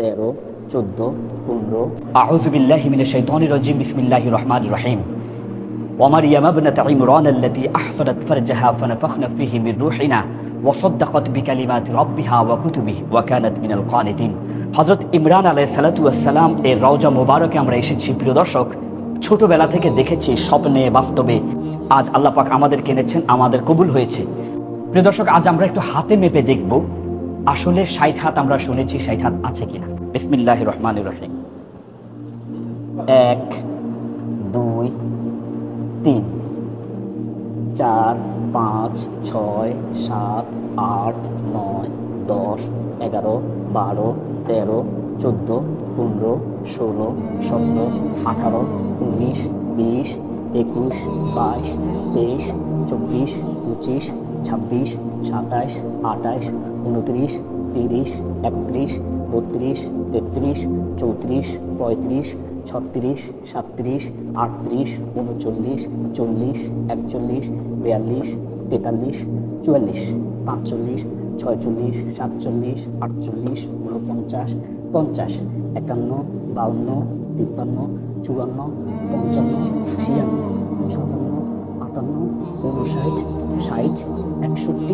13, 14, 15। আউযু বিল্লাহি মিনাশ শাইতানির রাজিম। বিসমিল্লাহির রহমানির রহিম। ওয়া মারইয়াম ইবনাত ইমরান আল্লাতী আহসানাত ফারজাহা ফানাফাখনা ফীহি মির রূহিনা ওয়া সাদ্দাকাত বিকালিমাতি রাব্বিহা ওয়া কুতুবিহি ওয়া কানাত মিনাল কানিতিন। হযরত ইমরান আলাইহিস সালাতু ওয়াস সালাম এর রওজা মুবারকে আমরা এসেছি। প্রিয় দর্শক, ছোটবেলা থেকে দেখেছি, স্বপ্নে বাস্তবে আজ আল্লাহ পাক আমাদেরকে এনেছেন, আমাদের কবুল হয়েছে। প্রিয় দর্শক, আজ আমরা একটু হাতে মেপে দেখব আসলে 60 হাত আমরা শুনেছি, 60 হাত আছে কিনা। বিসমিল্লাহির রহমানির রহিম। 1, 2, 3, 4, 5, 6, 7, 8, 9, 10, 11, 12, 13, 14, 15, 16, 17, 18, 19, 20, 21, 22, 23, 24, 25, 26, 27, 28, 29, 30, 31, 32, 33, 34, 35, 36, 37, 38, 39, 40, 41, 42, 43, 44, 45, 46, 47, 48, 49, 50, 51, 52, 53, 54, 55, 56, 57, 58, 59, 60, 61,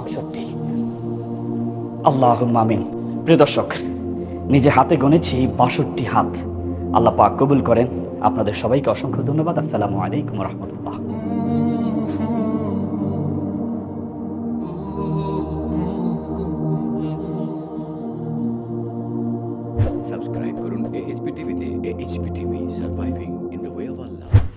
62। আল্লাহুম্মা আমিন। প্রিয় দর্শক, নিজে হাতে গণেছি 62 হাত। আল্লাহ পাক কবুল করেন। আপনাদের সবাইকে অসংখ্য ধন্যবাদ। আসসালামু আলাইকুম ওয়া রাহমাতুল্লাহ।